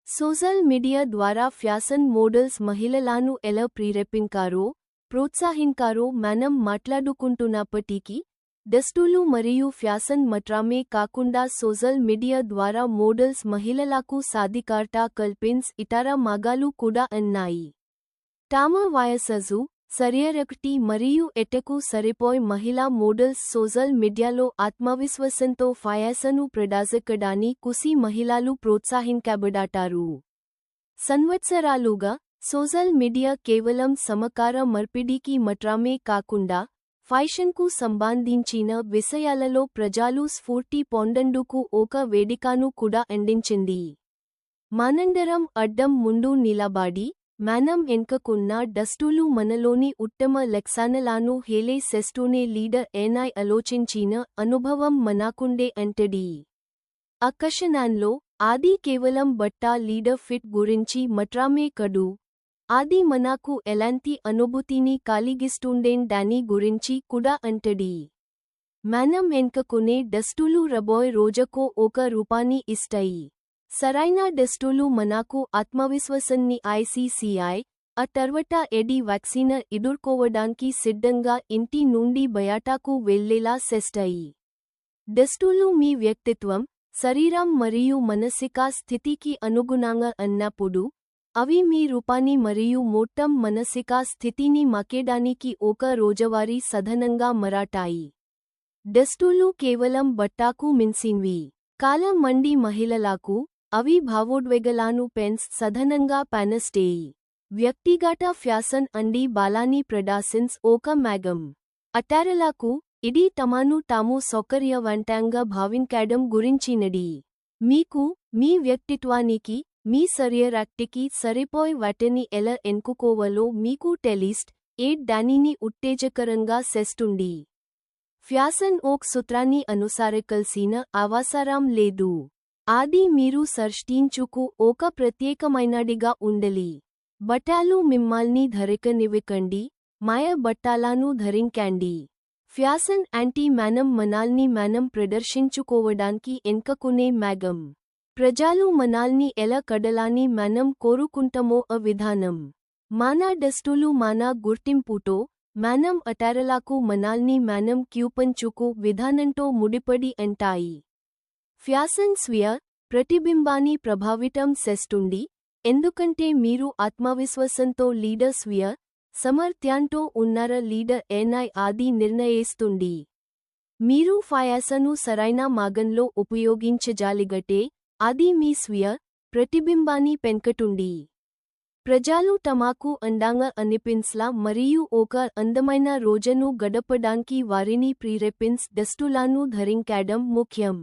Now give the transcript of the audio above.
Social media ద్వారా fashion models మహిళలను ఎలా ప్రోత్సహించారో మనం మాట్లాడుకుంటున్నప్పటికీ దుస్తులు మరియు ఫ్యాషన్ మాత్రమే కాకుండా సోషల్ మీడియా ద్వారా మోడల్స్ మహిళలకు సాధికారత కల్పించే ఇతర మార్గాలు కూడా ఉన్నాయి. తమ వయస్సు, శరీరశక్తి మరియు ఎటకు సరిపోయే మహిళా మోడల్స్ సోషల్ మీడియాలో ఆత్మవిశ్వాసంతో ఫ్యాషన్ను ప్రదర్శించడానికి కృషి మహిళలు ప్రోత్సహించబడతారు. సంవత్సరాలుగా సోషల్ మీడియా కేవలం సమాచార మార్పిడికి మాత్రమే కాకుండా ఫ్యాషన్కు సంబంధించిన విషయాలలో ప్రజలు స్ఫూర్తి పొందేందుకు ఒక వేదికను కూడా అందించింది. మనందరం అద్దం ముందు నిలబడి మనం ఎంచుకున్న దుస్తులు మనలోని ఉత్తమ లక్షణాలను తెలియజేస్తూనే లీడర్ అని ఆలోచించిన అనుభవం మనకుండే ఉంటుంది. ఆకర్షణలో అది కేవలం లీడర్ ఫిట్ గురించి మాత్రమే కాదు, అది మనకు ఎలాంటి అనుభూతిని కలిగిస్తుండే దాని గురించి కూడా ఉంటుంది. మనం ఎంచుకునే దుస్తులు రాబోయే రోజుకు ఒక రూపాన్ని ఇస్తాయి. సరైన దుస్తులు మనకు ఆత్మవిశ్వాసాన్ని ICCI ఆ తర్వాత వ్యాక్సిన్ ఎదుర్కోవడానికి సిద్ధంగా ఇంటి నుండి బయటకు వెళ్లేలా చేస్తాయి. దుస్తులు మీ వ్యక్తిత్వం, శరీరం మరియు మానసిక స్థితికి అనుగుణంగా ఉన్నప్పుడు అవి మీ రూపాన్ని మరియు మొత్తం మానసిక స్థితిని మార్చడానికి ఒక రోజువారీ సాధనంగా మారతాయి. దుస్తులు కేవలం బట్టకు మించినవి. చాలా మంది మహిళలకు అవి భావోద్వేగాలను పెంచే సాధనంగా పనిచేస్తాయి. వ్యక్తిగత ఫ్యాషన్ అంది బలాన్ని ప్రదర్శించే ఒక మార్గం. ఇతరులకు ఇది తమను తాము సౌకర్యవంతంగా భావించడం గురించినది. మీకు మీ వ్యక్తిత్వానికి, మీ శరీరానికి సరిపోయే వాటిని ఎలా ఎన్నుకోవాలో మీకు తెలిస్తే దానిని ఉత్తేజకరంగా చేస్తుంది. ఫ్యాషన్ ఒక సూత్రాన్ని అనుసరించాల్సిన అవసరం లేదు. అది మీరు సృష్టించుకు ఒక ప్రత్యేకమైనదిగా ఉండాలి. బట్టలు మిమ్మల్ని ధరించనివ్వకండి, మాయ బట్టలను ధరించండి. ఫ్యాషన్ అంటే మనల్ని మనం ప్రదర్శించుకోవడానికి ఎంచుకునే మార్గం. ప్రజలు మనల్ని ఎలా కడాలని మనం కోరుకుంటామో ఆ విధానం. మన దుస్తులు మన గుర్తింపుతో, మనం ఇతరులకు మనల్ని మనం చూపించుకు విధానంతో ముడిపడి ఉంటాయి. ఫ్యాషన్ స్వీయ ప్రతిబింబాన్ని ప్రభావితం చేస్తుంది, ఎందుకంటే మీరు ఆత్మవిశ్వాసంతో లీడర్ స్వీయ సామర్థ్యంతో ఉన్నారా లీడర్ అని అది నిర్ణయిస్తుంది. మీరు ఫ్యాషన్ను సరైన మార్గంలో ఉపయోగించగలిగితే అది మీ స్వీయ ప్రతిబింబాన్ని పెంచుతుంది. ప్రజలు తమకు అందంగా అనిపించేలా మరియు ఒక అందమైన రోజును గడపడానికి వారిని ప్రేరేపించే దుస్తులను ధరించడం ముఖ్యం.